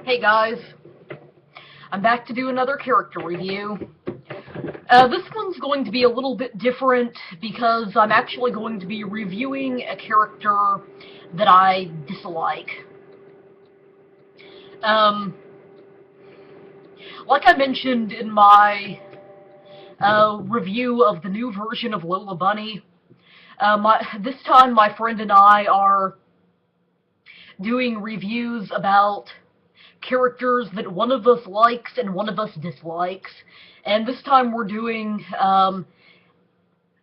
Hey guys, I'm back to do another character review. This one's going to be a little bit different because I'm actually going to be reviewing a character that I dislike. Um, like I mentioned in my review of the new version of Lola Bunny, this time my friend and I are doing reviews about characters that one of us likes and one of us dislikes. And this time we're doing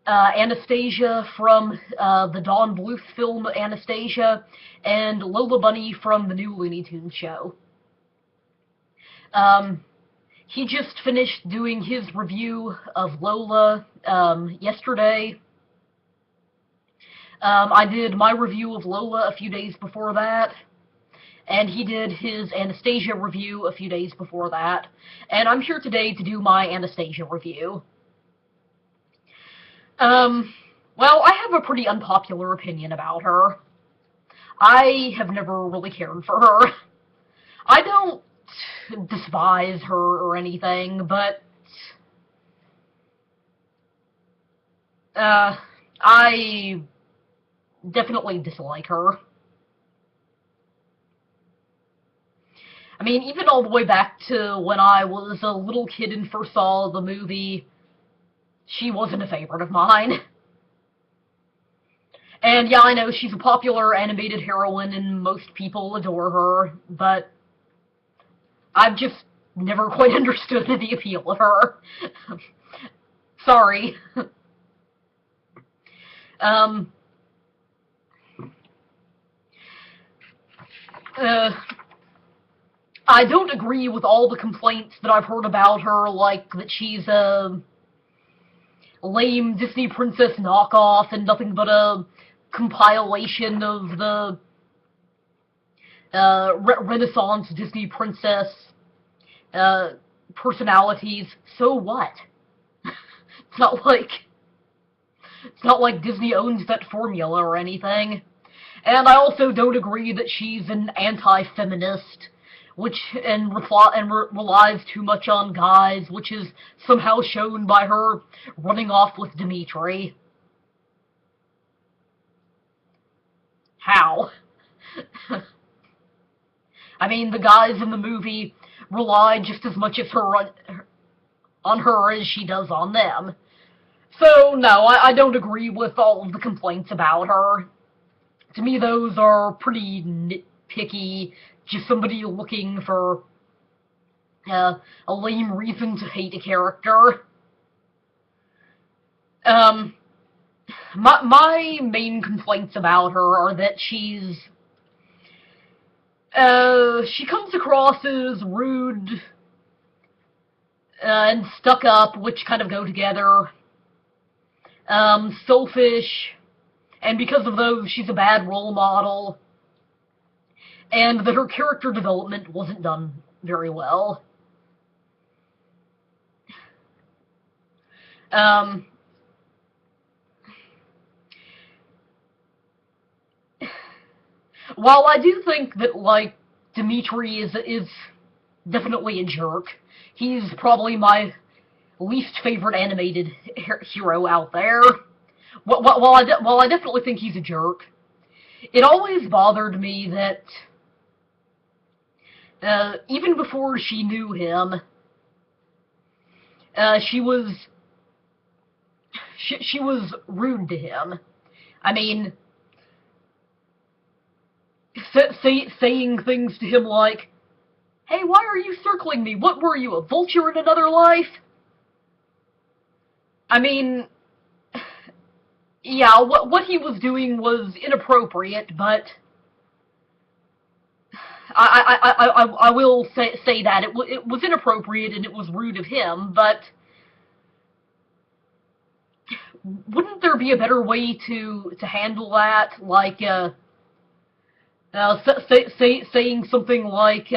Anastasia from the Don Bluth film Anastasia, and Lola Bunny from the new Looney Tunes show. He just finished doing his review of Lola yesterday. I did my review of Lola a few days before that, and he did his Anastasia review a few days before that, and I'm here today to do my Anastasia review. Well, I have a pretty unpopular opinion about her. I have never really cared for her. I don't despise her or anything, but I definitely dislike her. I mean, even all the way back to when I was a little kid and first saw the movie, she wasn't a favorite of mine. And yeah, I know she's a popular animated heroine and most people adore her, but I've just never quite understood the appeal of her. Sorry. I don't agree with all the complaints that I've heard about her, like that she's a lame Disney princess knockoff and nothing but a compilation of the Renaissance Disney princess personalities. So what? It's not like Disney owns that formula or anything. And I also don't agree that she's an anti-feminist, relies too much on guys, which is somehow shown by her running off with Dimitri. How? I mean, the guys in the movie rely just as much on her as she does on them. So, no, I don't agree with all of the complaints about her. To me, those are pretty nitpicky, just somebody looking for a lame reason to hate a character. My main complaints about her are that she comes across as rude and stuck up, which kind of go together. Selfish, and because of those, she's a bad role model, and that her character development wasn't done very well. While I do think that, like, Dimitri is definitely a jerk, he's probably my least favorite animated hero out there. While I definitely think he's a jerk, it always bothered me that even before she knew him, she was rude to him. I mean, saying things to him like, "Hey, why are you circling me? What were you, a vulture in another life?" I mean, yeah, what he was doing was inappropriate, but I will say that it was inappropriate and it was rude of him, but wouldn't there be a better way to handle that? Like, saying something like,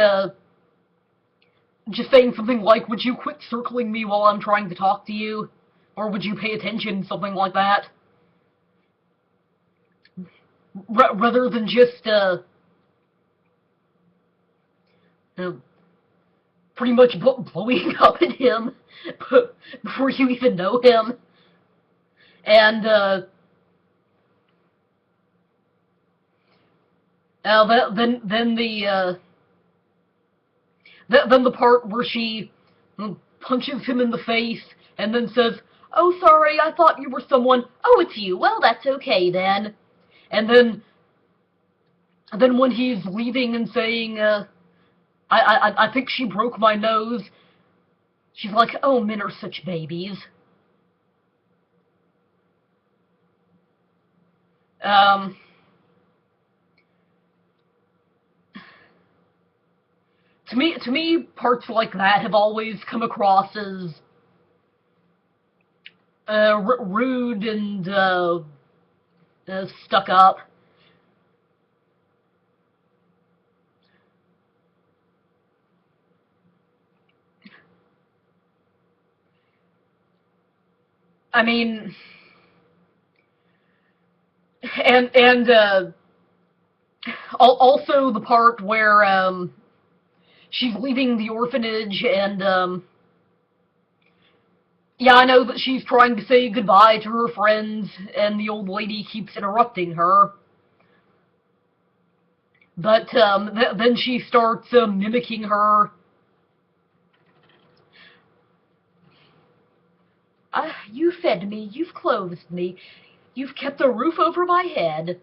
just saying something like, "Would you quit circling me while I'm trying to talk to you?" Or "Would you pay attention?" Something like that. Rather than just, uh, pretty much blowing up at him before you even know him. And then the part where she punches him in the face and then says, "Oh, sorry, I thought you were someone. Oh, it's you. Well, that's okay then." And then when he's leaving and saying, I think she broke my nose," she's like, "Oh, men are such babies." Um, to me, parts like that have always come across as rude and stuck up. I mean, and also the part where she's leaving the orphanage and yeah, I know that she's trying to say goodbye to her friends, and the old lady keeps interrupting her. But then she starts mimicking her. You fed me, you've clothed me, you've kept a roof over my head.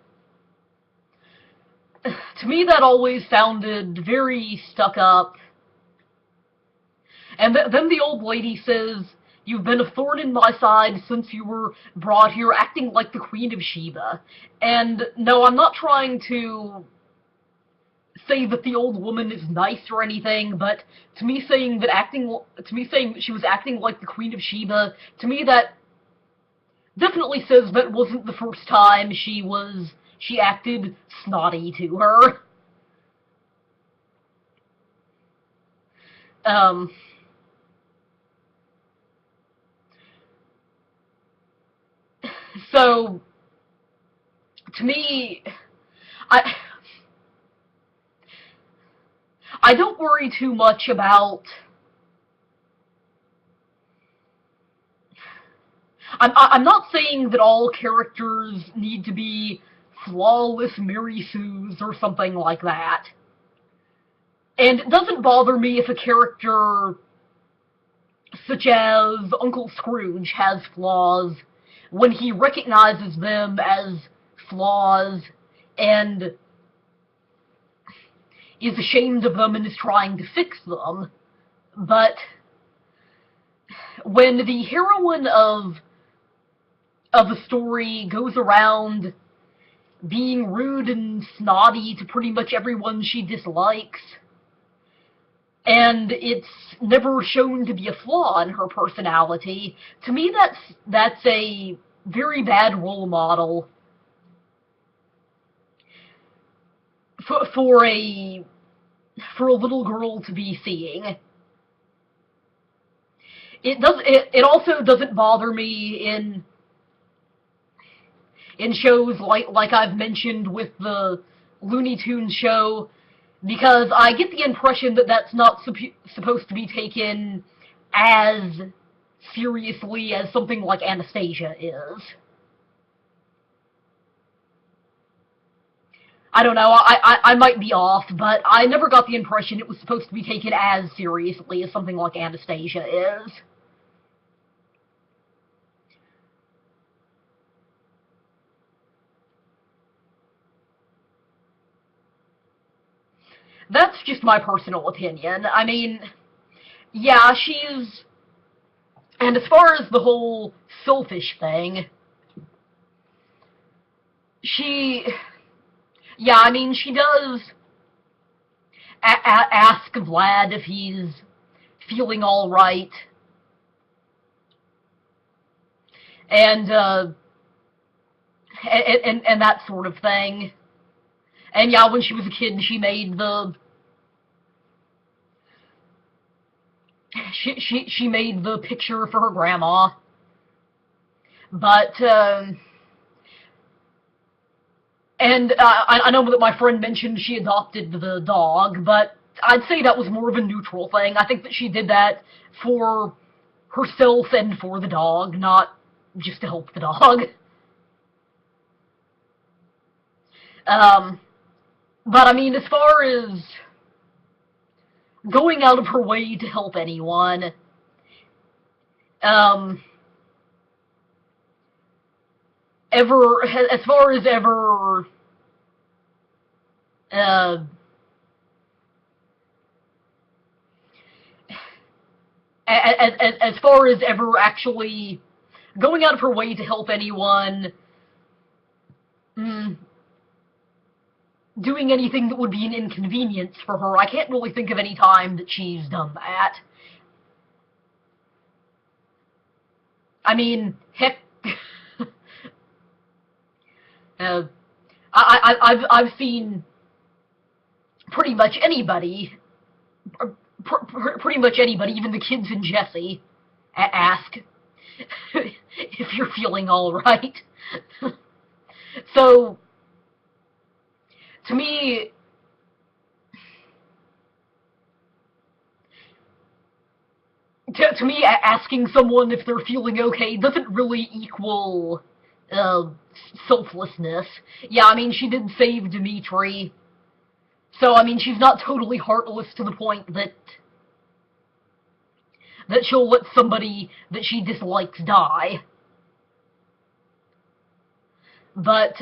To me, that always sounded very stuck up. And then the old lady says, "You've been a thorn in my side since you were brought here, acting like the Queen of Sheba." And no, I'm not trying to say that the old woman is nice or anything, but to me saying that she was acting like the Queen of Sheba, to me that definitely says that wasn't the first time she acted snotty to her. Um, so to me, I I don't worry too much about. I'm not saying that all characters need to be flawless Mary Sues or something like that. And it doesn't bother me if a character such as Uncle Scrooge has flaws when he recognizes them as flaws and is ashamed of them and is trying to fix them. But when the heroine of a story goes around being rude and snotty to pretty much everyone she dislikes, and it's never shown to be a flaw in her personality, to me that's a very bad role model for a little girl to be seeing. It also doesn't bother me in shows like I've mentioned with the Looney Tunes show, because I get the impression that that's not supposed to be taken as seriously as something like Anastasia is. I don't know, I might be off, but I never got the impression it was supposed to be taken as seriously as something like Anastasia is. That's just my personal opinion. I mean, yeah, she's... And as far as the whole selfish thing, she... Yeah, I mean, she does ask Vlad if he's feeling alright, and, and that sort of thing. And yeah, when she was a kid, she made the picture for her grandma. But and I know that my friend mentioned she adopted the dog, but I'd say that was more of a neutral thing. I think that she did that for herself and for the dog, not just to help the dog. But I mean, as far as going out of her way to help anyone, um, as far as ever, uh, as far as ever actually going out of her way to help anyone, mm, doing anything that would be an inconvenience for her, I can't really think of any time that she's done that. I mean, heck, uh, I've seen pretty much anybody, pretty much anybody, even the kids in Jessie, ask if you're feeling all right. So, to me, asking someone if they're feeling okay doesn't really equal uh, selflessness. Yeah, I mean, she did save Dimitri, so I mean, she's not totally heartless to the point that she'll let somebody that she dislikes die. But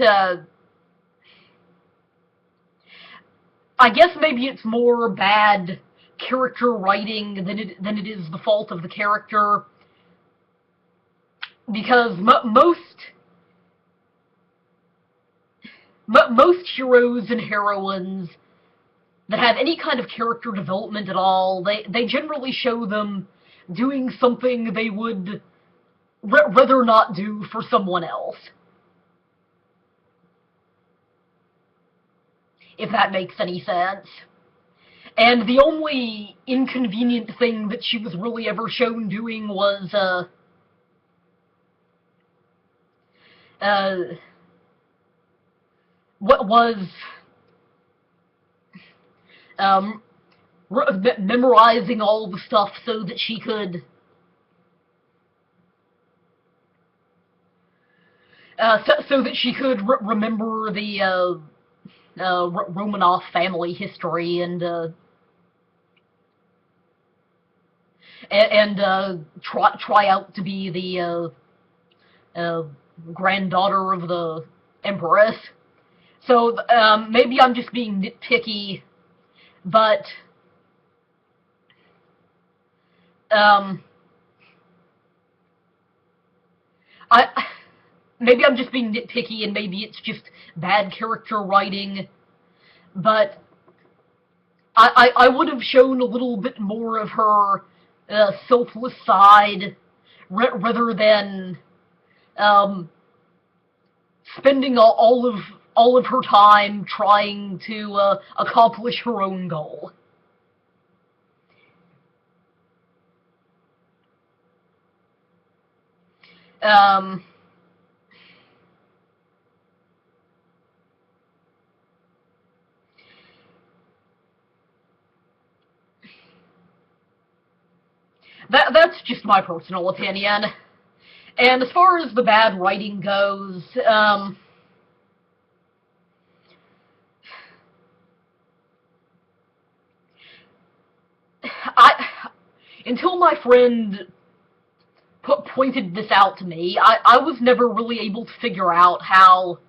I guess maybe it's more bad character writing than it is the fault of the character, because most heroes and heroines that have any kind of character development at all, they generally show them doing something they would rather not do for someone else. If that makes any sense. And the only inconvenient thing that she was really ever shown doing was, what was, um, memorizing all the stuff so that she could, so that she could remember the, Romanov family history and try out to be the granddaughter of the Empress. So maybe I'm just being nitpicky, but I maybe I'm just being nitpicky, and maybe it's just bad character writing, but I would have shown a little bit more of her selfless side rather than spending all of her time trying to accomplish her own goal. Um, that's just my personal opinion. And as far as the bad writing goes, until my friend pointed this out to me, I was never really able to figure out how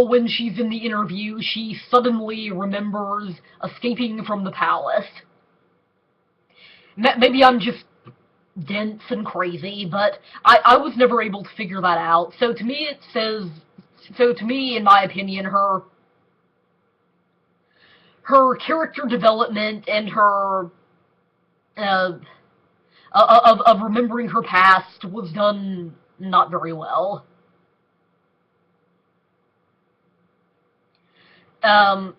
when she's in the interview, she suddenly remembers escaping from the palace. Maybe I'm just dense and crazy, but I was never able to figure that out. So to me, in my opinion, her character development and her of remembering her past was done not very well. Um,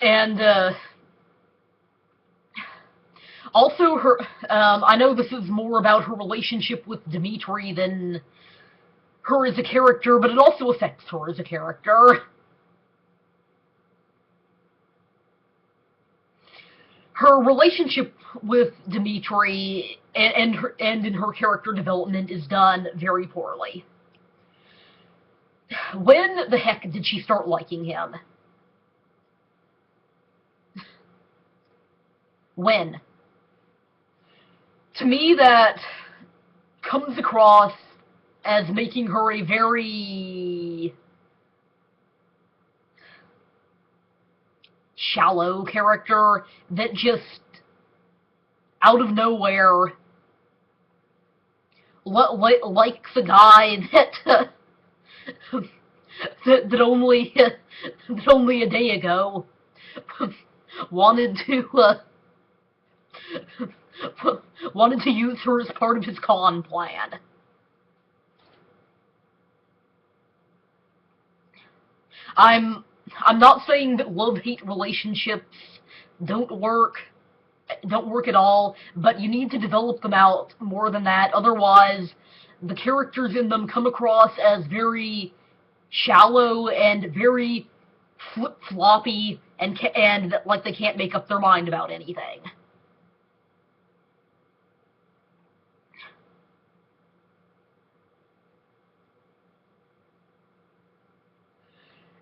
and Also, I know this is more about her relationship with Dimitri than her as a character, but it also affects her as a character. Her relationship with Dimitri and in her character development is done very poorly. When the heck did she start liking him? When? To me, that comes across as making her a very shallow character that just, out of nowhere, likes a guy that that only a day ago wanted to wanted to use her as part of his con plan. I'm not saying that love-hate relationships don't work at all, but you need to develop them out more than that. Otherwise, the characters in them come across as very shallow and very flip-floppy and like they can't make up their mind about anything.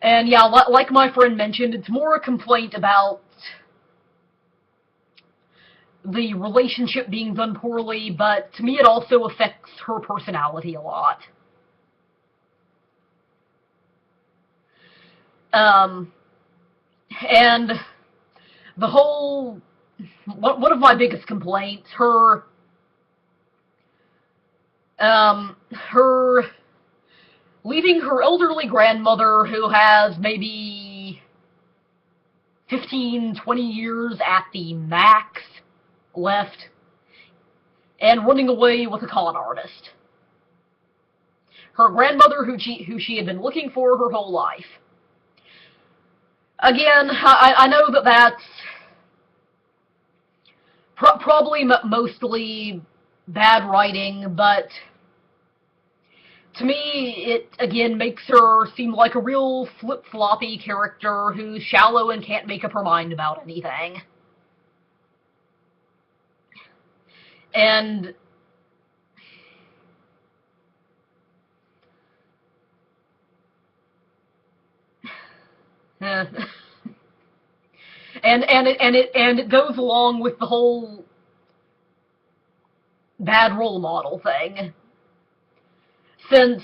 And yeah, like my friend mentioned, it's more a complaint about the relationship being done poorly, but to me it also affects her personality a lot. And the whole, one of my biggest complaints, her leaving her elderly grandmother who has maybe 15, 20 years at the max left, and running away with a con artist. Her grandmother who she had been looking for her whole life. Again, I know that that's probably mostly bad writing, but to me, it, again, makes her seem like a real flip-floppy character who's shallow and can't make up her mind about anything. And and it goes along with the whole bad role model thing. Since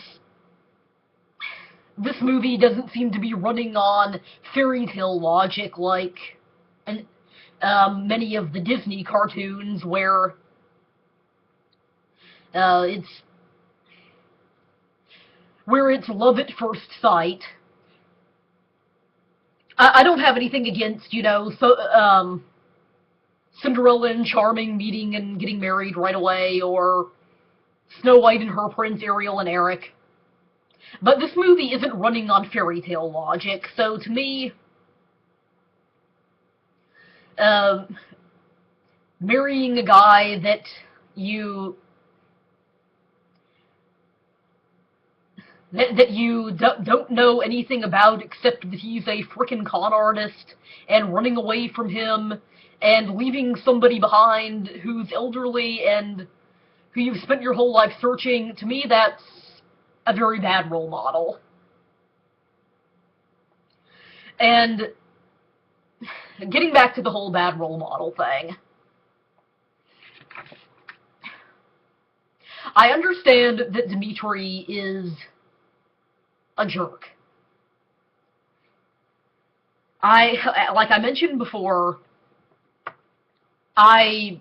this movie doesn't seem to be running on fairy tale logic like many of the Disney cartoons, where it's love at first sight. I don't have anything against, Cinderella and Charming meeting and getting married right away, or Snow White and her prince, Ariel and Eric. But this movie isn't running on fairy tale logic, so to me, marrying a guy that you don't know anything about except that he's a frickin' con artist, and running away from him, and leaving somebody behind who's elderly and who you've spent your whole life searching, to me that's a very bad role model. And getting back to the whole bad role model thing, I understand that Dimitri is a jerk. Like I mentioned before, I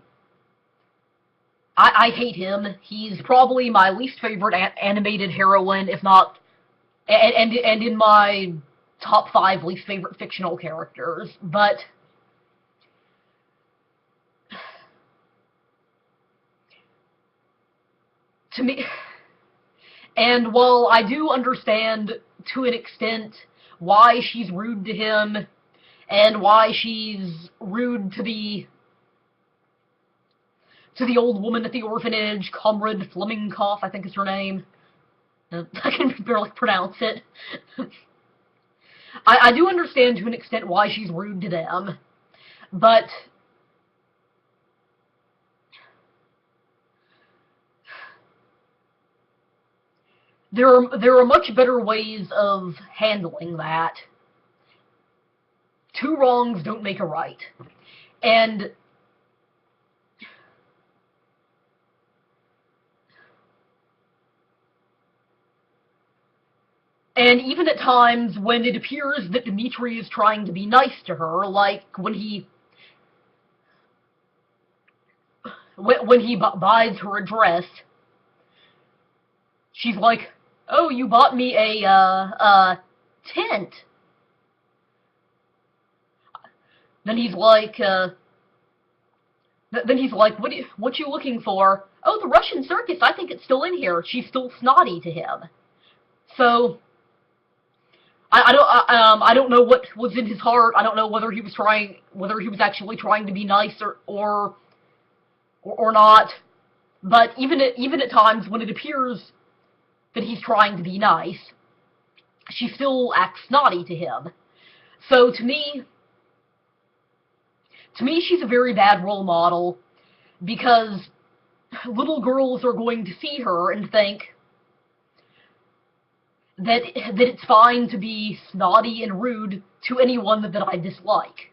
hate him. He's probably my least favorite animated heroine, if not, and in my top 5 least favorite fictional characters. But to me, and while I do understand to an extent why she's rude to him and why she's rude to the to the old woman at the orphanage, Comrade Flemingkoff, I think is her name. I can barely pronounce it. I do understand to an extent why she's rude to them, but there are much better ways of handling that. Two wrongs don't make a right. And even at times when it appears that Dmitri is trying to be nice to her, like when he buys her a dress, she's like, "Oh, you bought me a tent." Then he's like, what you looking for? Oh, the Russian circus. I think it's still in here. She's still snotty to him. So I don't know what was in his heart. I don't know whether he was actually trying to be nice or not. But even at times when it appears that he's trying to be nice, she still acts snotty to him. So to me, she's a very bad role model, because little girls are going to see her and think that it's fine to be snotty and rude to anyone that I dislike.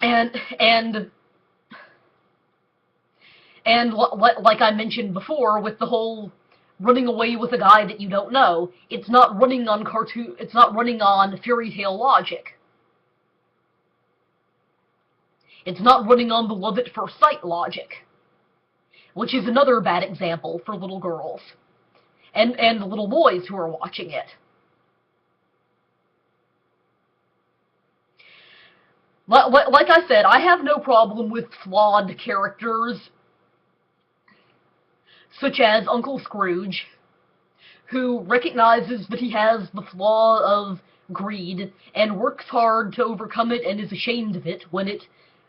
And like I mentioned before, with the whole running away with a guy that you don't know, it's not running on fairy tale logic. It's not running on the love at first sight logic, which is another bad example for little girls and the little boys who are watching it. Like I said, I have no problem with flawed characters, such as Uncle Scrooge, who recognizes that he has the flaw of greed and works hard to overcome it and is ashamed of it when it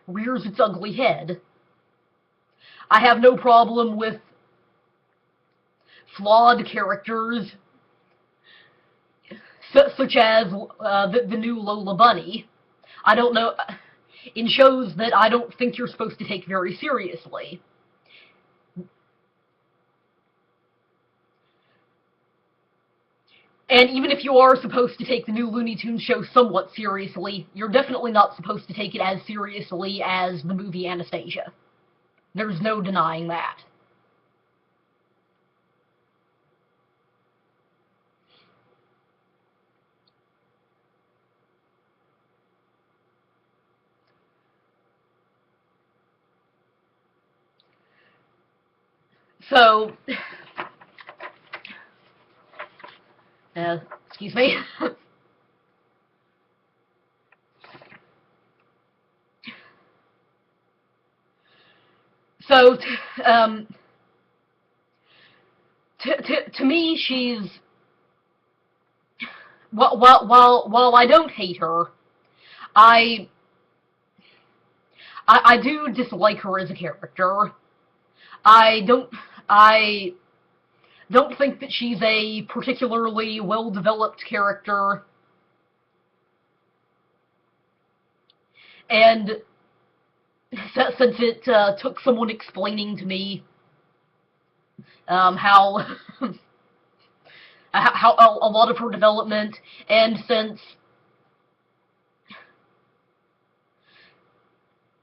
rears its ugly head. I have no problem with flawed characters such as the new Lola Bunny. I don't know, in shows that I don't think you're supposed to take very seriously. And even if you are supposed to take the new Looney Tunes show somewhat seriously, you're definitely not supposed to take it as seriously as the movie Anastasia. There's no denying that. So, excuse me. So, to me, she's, while I don't hate her, I do dislike her as a character. I don't think that she's a particularly well-developed character. And since it took someone explaining to me how how a lot of her development, and since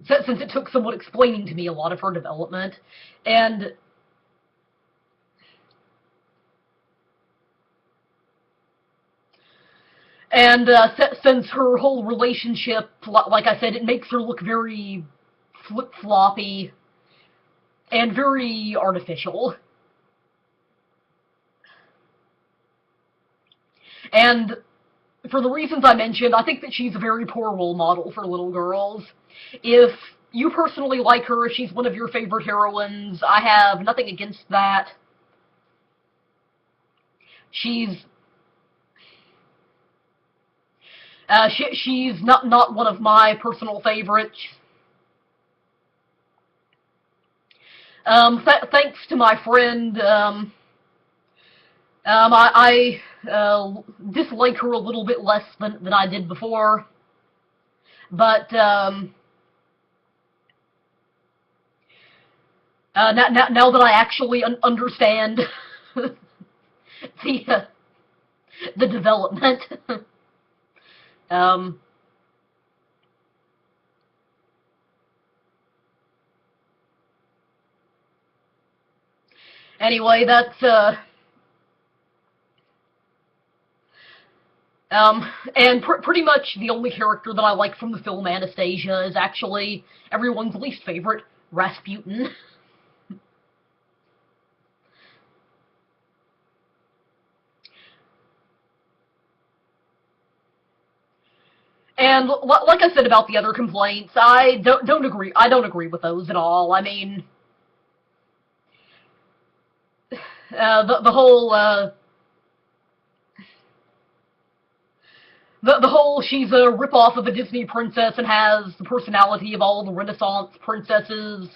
it took someone explaining to me a lot of her development, and since her whole relationship, like I said, it makes her look very flip-floppy and very artificial. And for the reasons I mentioned, I think that she's a very poor role model for little girls. If you personally like her, if she's one of your favorite heroines, I have nothing against that. She's She's not one of my personal favorites. Thanks to my friend, I dislike her a little bit less than I did before. But now that I actually understand the development, anyway, that's and pretty much the only character that I like from the film Anastasia is actually everyone's least favorite, Rasputin. And like I said about the other complaints, I don't agree. I don't agree with those at all. I mean, the whole the whole she's a ripoff of a Disney princess and has the personality of all the Renaissance princesses.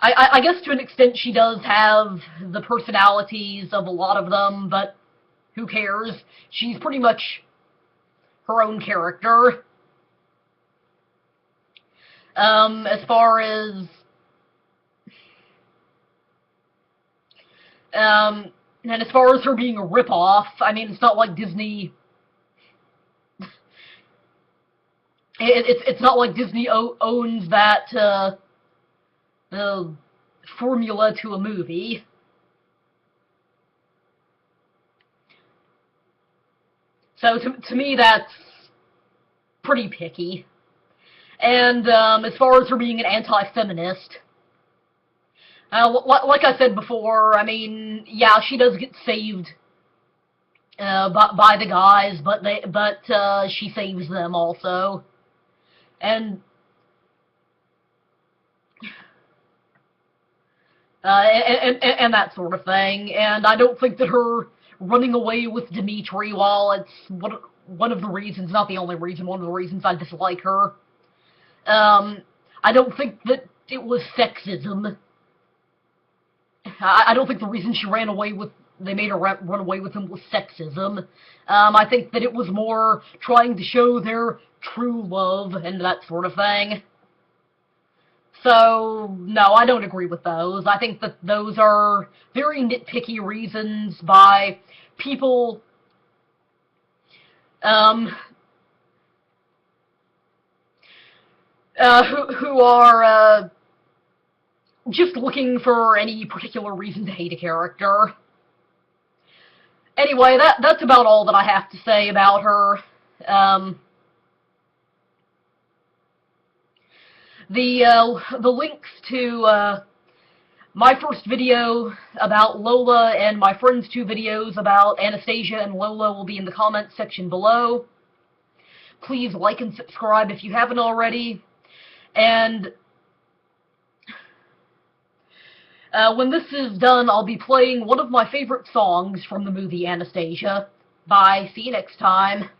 I guess to an extent she does have the personalities of a lot of them, but who cares? She's pretty much her own character. As far as and as far as her being a ripoff, I mean, it's not like Disney. It's not like Disney owns that formula to a movie. So to me, that's pretty picky. And as far as her being an anti-feminist, like I said before, I mean, yeah, she does get saved by the guys, but she saves them also, and that sort of thing. And I don't think that her running away with Dimitri, while it's one of the reasons, not the only reason, one of the reasons I dislike her, I don't think that it was sexism. I don't think the reason she ran away with, they made her run away with him was sexism. I think that it was more trying to show their true love and that sort of thing. So, no, I don't agree with those. I think that those are very nitpicky reasons by people who are just looking for any particular reason to hate a character. Anyway, that's about all that I have to say about her. The links to my first video about Lola and my friend's 2 videos about Anastasia and Lola will be in the comments section below. Please like and subscribe if you haven't already. And when this is done, I'll be playing one of my favorite songs from the movie Anastasia. Bye. See you next time.